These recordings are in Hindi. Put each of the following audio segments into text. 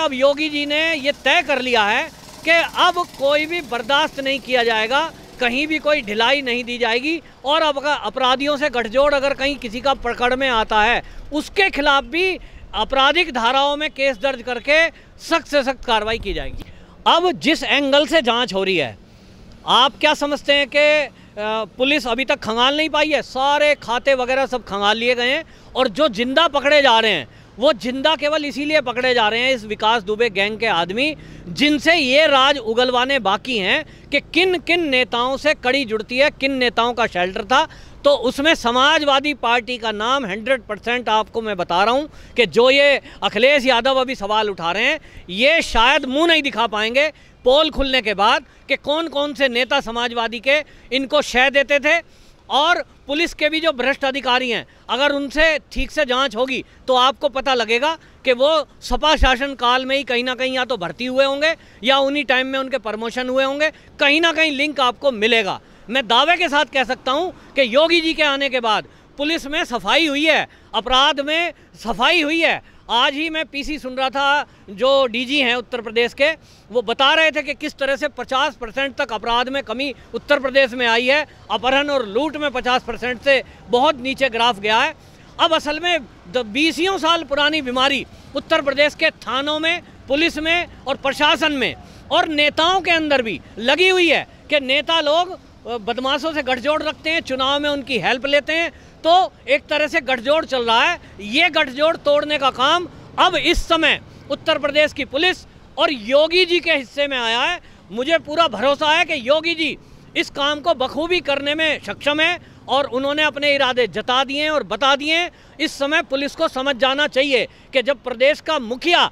अब योगी जी ने ये तय कर लिया है कि अब कोई भी बर्दाश्त नहीं किया जाएगा, कहीं भी कोई ढिलाई नहीं दी जाएगी। और अब अपराधियों से गठजोड़ अगर कहीं किसी का पकड़ में आता है, उसके खिलाफ भी आपराधिक धाराओं में केस दर्ज करके सख्त से सख्त कार्रवाई की जाएगी। अब जिस एंगल से जांच हो रही है, आप क्या समझते हैं कि पुलिस अभी तक खंगाल नहीं पाई है? सारे खाते वगैरह सब खंगाल लिए गए हैं और जो जिंदा पकड़े जा रहे हैं वो जिंदा केवल इसीलिए पकड़े जा रहे हैं, इस विकास दुबे गैंग के आदमी, जिनसे ये राज उगलवाने बाकी हैं कि किन किन नेताओं से कड़ी जुड़ती है, किन नेताओं का शेल्टर था। तो उसमें समाजवादी पार्टी का नाम 100% आपको मैं बता रहा हूं कि जो ये अखिलेश यादव अभी सवाल उठा रहे हैं, ये शायद मुंह नहीं दिखा पाएंगे पोल खुलने के बाद कि कौन कौन से नेता समाजवादी के इनको शय देते थे। और पुलिस के भी जो भ्रष्ट अधिकारी हैं, अगर उनसे ठीक से जांच होगी तो आपको पता लगेगा कि वो सपा शासन काल में ही कहीं ना कहीं या तो भर्ती हुए होंगे या उन्हीं टाइम में उनके प्रमोशन हुए होंगे, कहीं ना कहीं लिंक आपको मिलेगा। मैं दावे के साथ कह सकता हूं कि योगी जी के आने के बाद पुलिस में सफाई हुई है, अपराध में सफाई हुई है। आज ही मैं पीसी सुन रहा था, जो डीजी हैं उत्तर प्रदेश के, वो बता रहे थे कि किस तरह से 50% तक अपराध में कमी उत्तर प्रदेश में आई है, अपहरण और लूट में 50% से बहुत नीचे ग्राफ गया है। अब असल में 20 साल पुरानी बीमारी उत्तर प्रदेश के थानों में, पुलिस में और प्रशासन में और नेताओं के अंदर भी लगी हुई है कि नेता लोग बदमाशों से गठजोड़ रखते हैं, चुनाव में उनकी हेल्प लेते हैं। तो एक तरह से गठजोड़ चल रहा है। ये गठजोड़ तोड़ने का काम अब इस समय उत्तर प्रदेश की पुलिस और योगी जी के हिस्से में आया है। मुझे पूरा भरोसा है कि योगी जी इस काम को बखूबी करने में सक्षम है और उन्होंने अपने इरादे जता दिए हैं और बता दिए हैं। इस समय पुलिस को समझ जाना चाहिए कि जब प्रदेश का मुखिया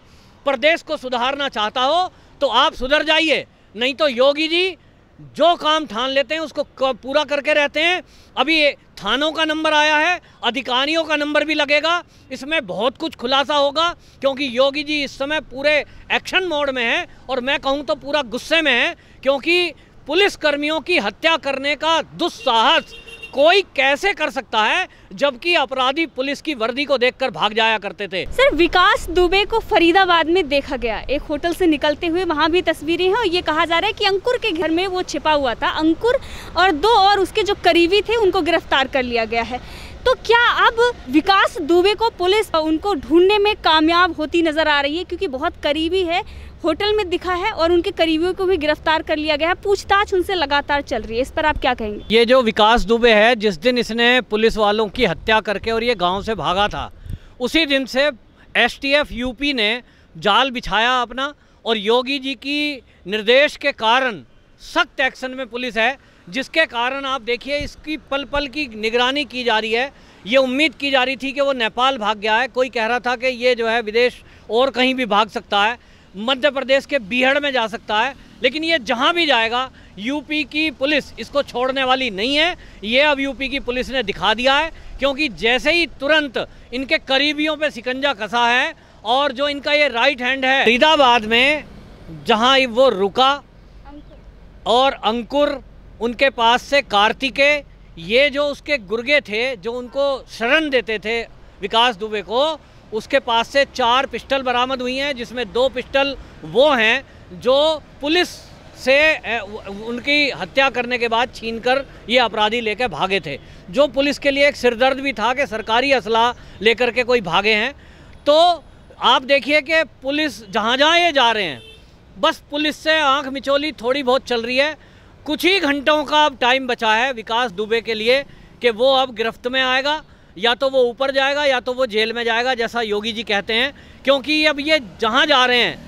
प्रदेश को सुधारना चाहता हो तो आप सुधर जाइए, नहीं तो योगी जी जो काम ठान लेते हैं उसको पूरा करके रहते हैं। अभी थानों का नंबर आया है, अधिकारियों का नंबर भी लगेगा, इसमें बहुत कुछ खुलासा होगा, क्योंकि योगी जी इस समय पूरे एक्शन मोड में हैं और मैं कहूँ तो पूरा गुस्से में हैं, क्योंकि पुलिस कर्मियों की हत्या करने का दुस्साहस कोई कैसे कर सकता है, जबकि अपराधी पुलिस की वर्दी को देखकर भाग जाया करते थे। सर, विकास दुबे को फरीदाबाद में देखा गया, एक होटल से निकलते हुए, वहां भी तस्वीरें हैं और ये कहा जा रहा है कि अंकुर के घर में वो छिपा हुआ था। अंकुर और 2 और उसके जो करीबी थे उनको गिरफ्तार कर लिया गया है। तो क्या अब विकास दुबे को पुलिस उनको ढूंढने में कामयाब होती नजर आ रही है, क्योंकि बहुत करीबी है, होटल में दिखा है और उनके करीबियों को भी गिरफ्तार कर लिया गया है, पूछताछ उनसे लगातार चल रही है, इस पर आप क्या कहेंगे? ये जो विकास दुबे है, जिस दिन इसने पुलिस वालों की हत्या करके और ये गांव से भागा था, उसी दिन से STF यूपी ने जाल बिछाया अपना, और योगी जी की निर्देश के कारण सख्त एक्शन में पुलिस है, जिसके कारण आप देखिए इसकी पल पल की निगरानी की जा रही है। ये उम्मीद की जा रही थी कि वो नेपाल भाग गया है, कोई कह रहा था कि ये जो है विदेश और कहीं भी भाग सकता है, मध्य प्रदेश के बीहड़ में जा सकता है, लेकिन ये जहां भी जाएगा यूपी की पुलिस इसको छोड़ने वाली नहीं है। ये अब यूपी की पुलिस ने दिखा दिया है, क्योंकि जैसे ही तुरंत इनके करीबियों पे शिकंजा कसा है और जो इनका ये राइट हैंड है, फरीदाबाद में जहां वो रुका और अंकुर, उनके पास से कार्तिकेय, ये जो उसके गुर्गे थे जो उनको शरण देते थे विकास दुबे को, उसके पास से 4 पिस्टल बरामद हुई हैं, जिसमें 2 पिस्टल वो हैं जो पुलिस से उनकी हत्या करने के बाद छीनकर ये अपराधी लेकर भागे थे, जो पुलिस के लिए एक सिरदर्द भी था कि सरकारी असला लेकर के कोई भागे हैं। तो आप देखिए कि पुलिस जहाँ जहाँ ये जा रहे हैं, बस पुलिस से आंख मिचौली थोड़ी बहुत चल रही है। कुछ ही घंटों का अब टाइम बचा है विकास दुबे के लिए कि वो अब गिरफ्त में आएगा, या तो वो ऊपर जाएगा या तो वो जेल में जाएगा, जैसा योगी जी कहते हैं, क्योंकि अब ये जहाँ जा रहे हैं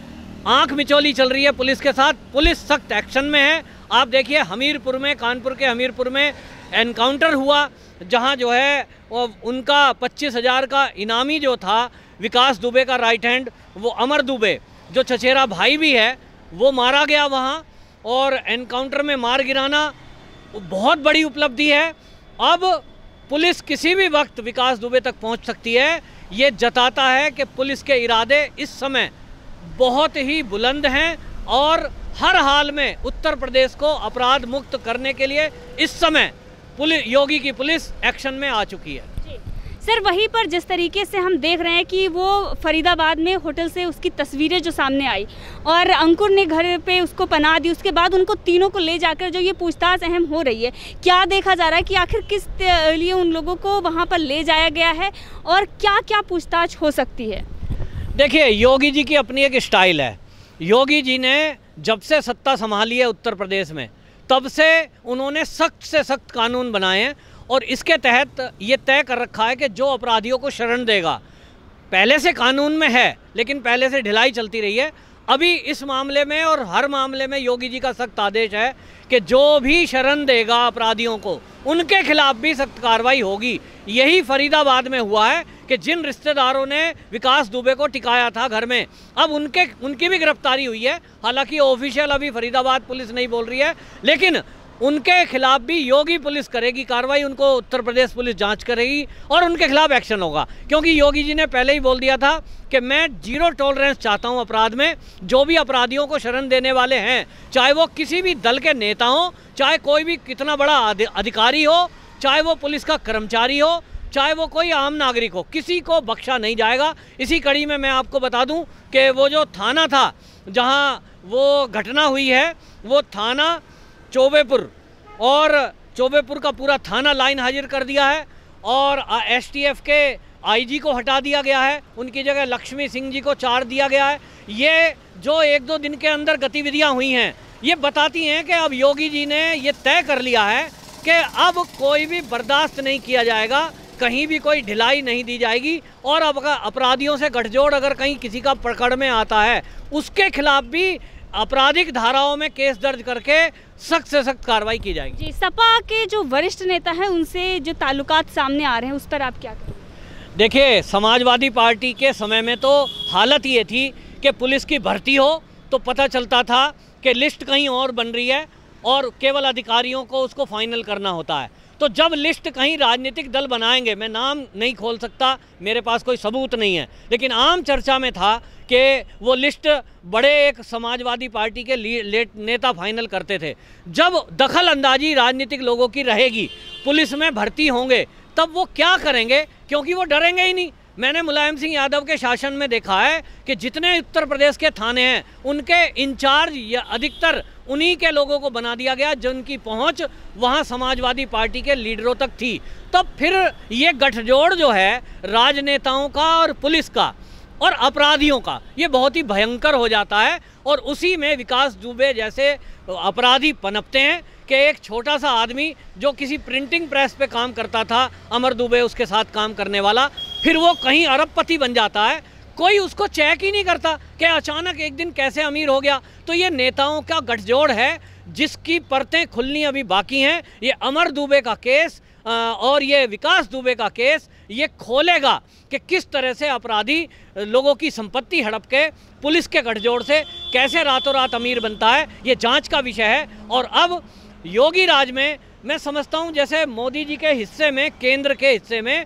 आंख मिचौली चल रही है पुलिस के साथ। पुलिस सख्त एक्शन में है। आप देखिए हमीरपुर में, कानपुर के हमीरपुर में एनकाउंटर हुआ, जहाँ जो है वो उनका 25,000 का इनामी जो था विकास दुबे का राइट हैंड, वो अमर दुबे जो चचेरा भाई भी है, वो मारा गया वहाँ। और एनकाउंटर में मार गिराना बहुत बड़ी उपलब्धि है। अब पुलिस किसी भी वक्त विकास दुबे तक पहुंच सकती है। ये जताता है कि पुलिस के इरादे इस समय बहुत ही बुलंद हैं और हर हाल में उत्तर प्रदेश को अपराध मुक्त करने के लिए इस समय योगी की पुलिस एक्शन में आ चुकी है। सर वहीं पर जिस तरीके से हम देख रहे हैं कि वो फरीदाबाद में होटल से उसकी तस्वीरें जो सामने आई और अंकुर ने घर पे उसको पनाह दी, उसके बाद उनको तीनों को ले जाकर जो ये पूछताछ अहम हो रही है, क्या देखा जा रहा है कि आखिर किस लिए उन लोगों को वहाँ पर ले जाया गया है और क्या क्या पूछताछ हो सकती है? देखिए, योगी जी की अपनी एक स्टाइल है। योगी जी ने जब से सत्ता संभाली है उत्तर प्रदेश में, तब से उन्होंने सख्त से सख्त कानून बनाए हैं और इसके तहत ये तय कर रखा है कि जो अपराधियों को शरण देगा, पहले से कानून में है लेकिन पहले से ढिलाई चलती रही है, अभी इस मामले में और हर मामले में योगी जी का सख्त आदेश है कि जो भी शरण देगा अपराधियों को, उनके खिलाफ भी सख्त कार्रवाई होगी। यही फरीदाबाद में हुआ है कि जिन रिश्तेदारों ने विकास दुबे को टिकाया था घर में, अब उनकी भी गिरफ्तारी हुई है। हालांकि ऑफिशियल अभी फरीदाबाद पुलिस नहीं बोल रही है, लेकिन उनके खिलाफ भी योगी पुलिस करेगी कार्रवाई, उनको उत्तर प्रदेश पुलिस जांच करेगी और उनके खिलाफ एक्शन होगा। क्योंकि योगी जी ने पहले ही बोल दिया था कि मैं जीरो टॉलरेंस चाहता हूं अपराध में। जो भी अपराधियों को शरण देने वाले हैं, चाहे वो किसी भी दल के नेता हो, चाहे कोई भी कितना बड़ा अधिकारी हो, चाहे वो पुलिस का कर्मचारी हो, चाहे वो कोई आम नागरिक हो, किसी को बख्शा नहीं जाएगा। इसी कड़ी में मैं आपको बता दूं कि वो जो थाना था जहां वो घटना हुई है, वो थाना चौबेपुर, और चौबेपुर का पूरा थाना लाइन हाजिर कर दिया है और एसटीएफ के आईजी को हटा दिया गया है, उनकी जगह लक्ष्मी सिंह जी को चार्ज दिया गया है। ये जो 1-2 दिन के अंदर गतिविधियां हुई हैं, ये बताती हैं कि अब योगी जी ने ये तय कर लिया है कि अब कोई भी बर्दाश्त नहीं किया जाएगा, कहीं भी कोई ढिलाई नहीं दी जाएगी और अब अपराधियों से गठजोड़ अगर कहीं किसी का पकड़ में आता है, उसके खिलाफ भी आपराधिक धाराओं में केस दर्ज करके सख्त से सख्त कार्रवाई की जाएगी। जी, सपा के जो वरिष्ठ नेता हैं उनसे जो ताल्लुकात सामने आ रहे हैं, उस पर आप क्या कहेंगे? देखिए, समाजवादी पार्टी के समय में तो हालत ये थी कि पुलिस की भर्ती हो तो पता चलता था कि लिस्ट कहीं और बन रही है और केवल अधिकारियों को उसको फाइनल करना होता है। तो जब लिस्ट कहीं राजनीतिक दल बनाएंगे, मैं नाम नहीं खोल सकता, मेरे पास कोई सबूत नहीं है, लेकिन आम चर्चा में था कि वो लिस्ट बड़े एक समाजवादी पार्टी के नेता फाइनल करते थे। जब दखल अंदाजी राजनीतिक लोगों की रहेगी, पुलिस में भर्ती होंगे, तब वो क्या करेंगे? क्योंकि वो डरेंगे ही नहीं। मैंने मुलायम सिंह यादव के शासन में देखा है कि जितने उत्तर प्रदेश के थाने हैं, उनके इंचार्ज या अधिकतर उन्हीं के लोगों को बना दिया गया जिनकी पहुंच वहां समाजवादी पार्टी के लीडरों तक थी। तब फिर ये गठजोड़ जो है राजनेताओं का और पुलिस का और अपराधियों का, ये बहुत ही भयंकर हो जाता है और उसी में विकास दुबे जैसे अपराधी पनपते हैं कि एक छोटा सा आदमी जो किसी प्रिंटिंग प्रेस पे काम करता था, अमर दुबे उसके साथ काम करने वाला, फिर वो कहीं अरबपति बन जाता है, कोई उसको चेक ही नहीं करता कि अचानक एक दिन कैसे अमीर हो गया। तो ये नेताओं का गठजोड़ है जिसकी परतें खुलनी अभी बाकी हैं। ये अमर दुबे का केस और ये विकास दुबे का केस ये खोलेगा कि किस तरह से अपराधी लोगों की संपत्ति हड़प के पुलिस के गठजोड़ से कैसे रातों रात अमीर बनता है। ये जांच का विषय है। और अब योगी राज में मैं समझता हूं जैसे मोदी जी के हिस्से में, केंद्र के हिस्से में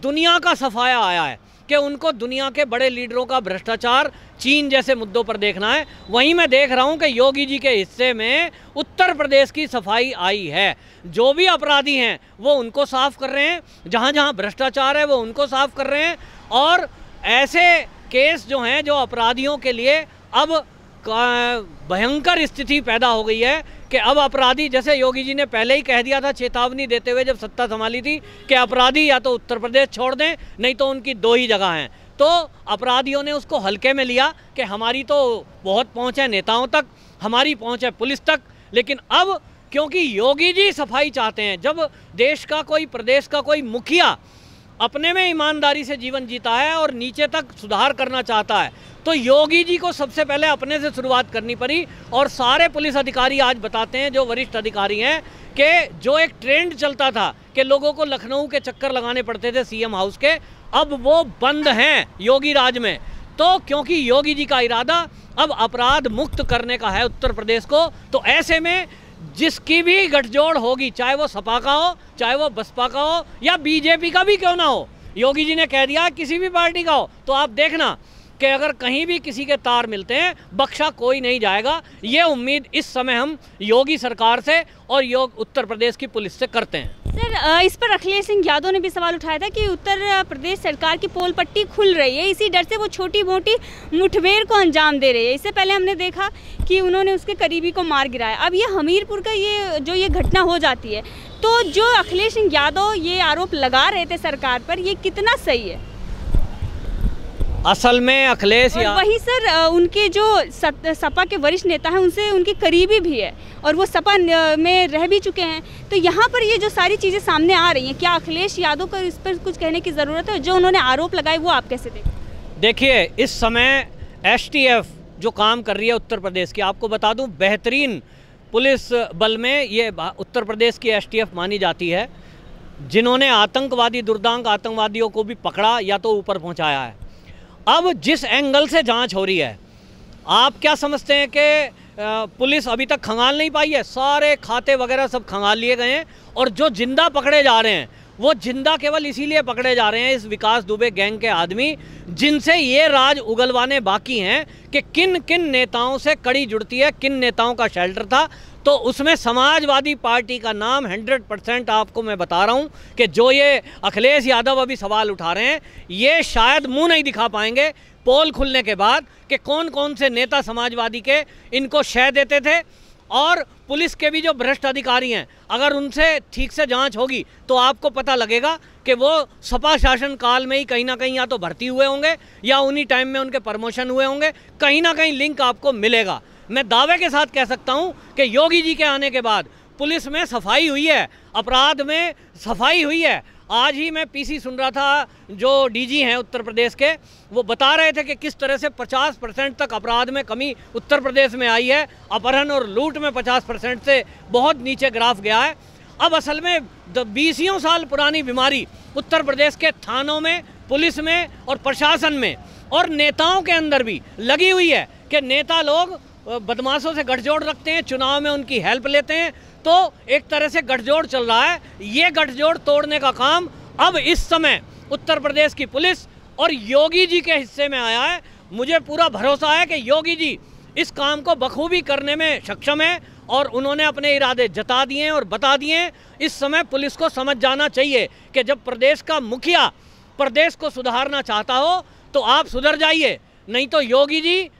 दुनिया का सफाया आया है कि उनको दुनिया के बड़े लीडरों का भ्रष्टाचार, चीन जैसे मुद्दों पर देखना है। वहीं मैं देख रहा हूं कि योगी जी के हिस्से में उत्तर प्रदेश की सफाई आई है। जो भी अपराधी हैं वो उनको साफ कर रहे हैं, जहां जहां भ्रष्टाचार है वो उनको साफ कर रहे हैं। और ऐसे केस जो हैं जो अपराधियों के लिए अब भयंकर स्थिति पैदा हो गई है कि अब अपराधी, जैसे योगी जी ने पहले ही कह दिया था चेतावनी देते हुए जब सत्ता संभाली थी कि अपराधी या तो उत्तर प्रदेश छोड़ दें, नहीं तो उनकी 2 ही जगह हैं। तो अपराधियों ने उसको हल्के में लिया कि हमारी तो बहुत पहुंच है नेताओं तक, हमारी पहुंच है पुलिस तक। लेकिन अब क्योंकि योगी जी सफाई चाहते हैं, जब देश का कोई, प्रदेश का कोई मुखिया अपने में ईमानदारी से जीवन जीता है और नीचे तक सुधार करना चाहता है, तो योगी जी को सबसे पहले अपने से शुरुआत करनी पड़ी। और सारे पुलिस अधिकारी आज बताते हैं, जो वरिष्ठ अधिकारी हैं, कि जो एक ट्रेंड चलता था कि लोगों को लखनऊ के चक्कर लगाने पड़ते थे सीएम हाउस के, अब वो बंद हैं योगी राज में। तो क्योंकि योगी जी का इरादा अब अपराध मुक्त करने का है उत्तर प्रदेश को, तो ऐसे में जिसकी भी गठजोड़ होगी, चाहे वो सपा का हो, चाहे वो बसपा का हो या बीजेपी का भी क्यों ना हो, योगी जी ने कह दिया किसी भी पार्टी का हो, तो आप देखना कि अगर कहीं भी किसी के तार मिलते हैं, बख्शा कोई नहीं जाएगा। ये उम्मीद इस समय हम योगी सरकार से और उत्तर प्रदेश की पुलिस से करते हैं। सर, इस पर अखिलेश सिंह यादव ने भी सवाल उठाया था कि उत्तर प्रदेश सरकार की पोल पट्टी खुल रही है, इसी डर से वो छोटी मोटी मुठभेड़ को अंजाम दे रही है। इससे पहले हमने देखा कि उन्होंने उसके करीबी को मार गिराया। अब ये हमीरपुर का ये घटना हो जाती है, तो जो अखिलेश सिंह यादव ये आरोप लगा रहे थे सरकार पर, ये कितना सही है? असल में अखिलेश वही सर, उनके जो सपा के वरिष्ठ नेता हैं उनसे उनके करीबी भी है और वो सपा में रह भी चुके हैं, तो यहाँ पर ये जो सारी चीज़ें सामने आ रही हैं, क्या अखिलेश यादव को इस पर कुछ कहने की ज़रूरत है? जो उन्होंने आरोप लगाए वो आप कैसे देखें? देखिए, इस समय STF जो काम कर रही है उत्तर प्रदेश की, आपको बता दूं बेहतरीन पुलिस बल में ये उत्तर प्रदेश की STF मानी जाती है, जिन्होंने आतंकवादी दुर्दांत आतंकवादियों को भी पकड़ा या तो ऊपर पहुंचाया है। अब जिस एंगल से जांच हो रही है, आप क्या समझते हैं कि पुलिस अभी तक खंगाल नहीं पाई है? सारे खाते वगैरह सब खंगाल लिए गए हैं और जो जिंदा पकड़े जा रहे हैं वो जिंदा केवल इसीलिए पकड़े जा रहे हैं, इस विकास दुबे गैंग के आदमी, जिनसे ये राज उगलवाने बाकी हैं कि किन किन नेताओं से कड़ी जुड़ती है, किन नेताओं का शेल्टर था। तो उसमें समाजवादी पार्टी का नाम 100% आपको मैं बता रहा हूं कि जो ये अखिलेश यादव अभी सवाल उठा रहे हैं, ये शायद मुंह नहीं दिखा पाएंगे पोल खुलने के बाद कि कौन कौन से नेता समाजवादी के इनको शय देते थे। और पुलिस के भी जो भ्रष्ट अधिकारी हैं, अगर उनसे ठीक से जांच होगी तो आपको पता लगेगा कि वो सपा शासन काल में ही कहीं ना कहीं या तो भर्ती हुए होंगे या उन्हीं टाइम में उनके प्रमोशन हुए होंगे, कहीं ना कहीं लिंक आपको मिलेगा। मैं दावे के साथ कह सकता हूं कि योगी जी के आने के बाद पुलिस में सफाई हुई है, अपराध में सफाई हुई है। आज ही मैं PC सुन रहा था, जो DG हैं उत्तर प्रदेश के, वो बता रहे थे कि किस तरह से 50% तक अपराध में कमी उत्तर प्रदेश में आई है, अपहरण और लूट में 50% से बहुत नीचे ग्राफ गया है। अब असल में 20 साल पुरानी बीमारी उत्तर प्रदेश के थानों में, पुलिस में और प्रशासन में और नेताओं के अंदर भी लगी हुई है कि नेता लोग बदमाशों से गठजोड़ रखते हैं, चुनाव में उनकी हेल्प लेते हैं, तो एक तरह से गठजोड़ चल रहा है। ये गठजोड़ तोड़ने का काम अब इस समय उत्तर प्रदेश की पुलिस और योगी जी के हिस्से में आया है। मुझे पूरा भरोसा है कि योगी जी इस काम को बखूबी करने में सक्षम है और उन्होंने अपने इरादे जता दिए हैं और बता दिए हैं। इस समय पुलिस को समझ जाना चाहिए कि जब प्रदेश का मुखिया प्रदेश को सुधारना चाहता हो तो आप सुधर जाइए, नहीं तो योगी जी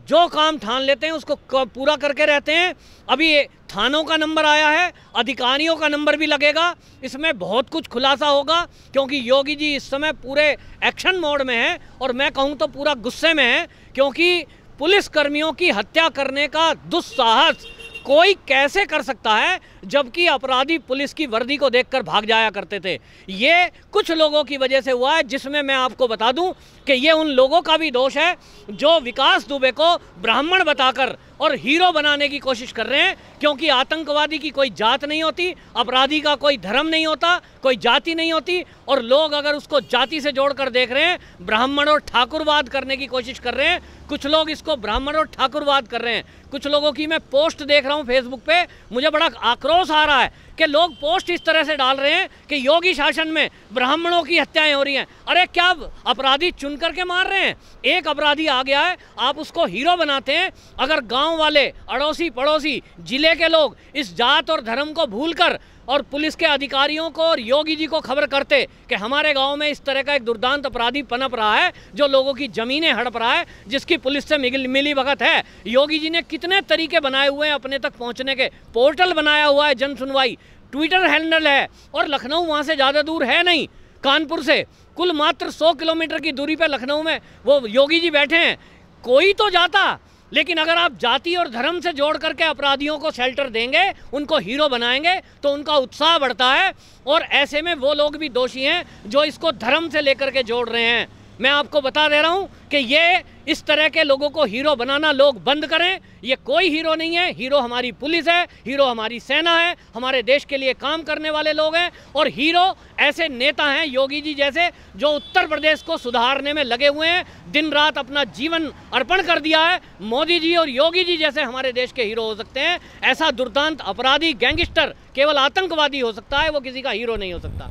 जो काम ठान लेते हैं उसको पूरा करके रहते हैं। अभी थानों का नंबर आया है, अधिकारियों का नंबर भी लगेगा, इसमें बहुत कुछ खुलासा होगा, क्योंकि योगी जी इस समय पूरे एक्शन मोड में हैं और मैं कहूं तो पूरा गुस्से में हैं, क्योंकि पुलिसकर्मियों की हत्या करने का दुस्साहस कोई कैसे कर सकता है, जबकि अपराधी पुलिस की वर्दी को देखकर भाग जाया करते थे। ये कुछ लोगों की वजह से हुआ है, जिसमें मैं आपको बता दूं कि ये उन लोगों का भी दोष है जो विकास दुबे को ब्राह्मण बताकर और हीरो बनाने की कोशिश कर रहे हैं, क्योंकि आतंकवादी की कोई जात नहीं होती, अपराधी का कोई धर्म नहीं होता, कोई जाति नहीं होती, और लोग अगर उसको जाति से जोड़कर देख रहे हैं, ब्राह्मण और ठाकुरवाद करने की कोशिश कर रहे हैं। कुछ लोग इसको ब्राह्मण और ठाकुरवाद कर रहे हैं। कुछ लोगों की मैं पोस्ट देख रहा हूं फेसबुक पे, मुझे बड़ा आक्रोश आ रहा है कि लोग पोस्ट इस तरह से डाल रहे हैं कि योगी शासन में ब्राह्मणों की हत्याएं हो रही हैं। अरे क्या अपराधी चुन करके मार रहे हैं? एक अपराधी आ गया है, आप उसको हीरो बनाते हैं। अगर गांव वाले, अड़ोसी पड़ोसी, जिले के लोग इस जात और धर्म को भूलकर और पुलिस के अधिकारियों को और योगी जी को खबर करते कि हमारे गांव में इस तरह का एक दुर्दांत अपराधी पनप रहा है जो लोगों की ज़मीनें हड़प रहा है, जिसकी पुलिस से मिली भगत है। योगी जी ने कितने तरीके बनाए हुए हैं अपने तक पहुंचने के, पोर्टल बनाया हुआ है, जन सुनवाई, ट्विटर हैंडल है, और लखनऊ वहाँ से ज़्यादा दूर है नहीं, कानपुर से कुल मात्र 100 किलोमीटर की दूरी पर लखनऊ में वो योगी जी बैठे हैं। कोई तो जाता, लेकिन अगर आप जाति और धर्म से जोड़ करके अपराधियों को शेल्टर देंगे, उनको हीरो बनाएंगे, तो उनका उत्साह बढ़ता है। और ऐसे में वो लोग भी दोषी हैं जो इसको धर्म से लेकर के जोड़ रहे हैं। मैं आपको बता दे रहा हूं कि ये इस तरह के लोगों को हीरो बनाना लोग बंद करें। ये कोई हीरो नहीं है, हीरो हमारी पुलिस है, हीरो हमारी सेना है, हमारे देश के लिए काम करने वाले लोग हैं, और हीरो ऐसे नेता हैं योगी जी जैसे, जो उत्तर प्रदेश को सुधारने में लगे हुए हैं, दिन रात अपना जीवन अर्पण कर दिया है। मोदी जी और योगी जी जैसे हमारे देश के हीरो हो सकते हैं। ऐसा दुर्दांत अपराधी गैंगस्टर केवल आतंकवादी हो सकता है, वो किसी का हीरो नहीं हो सकता।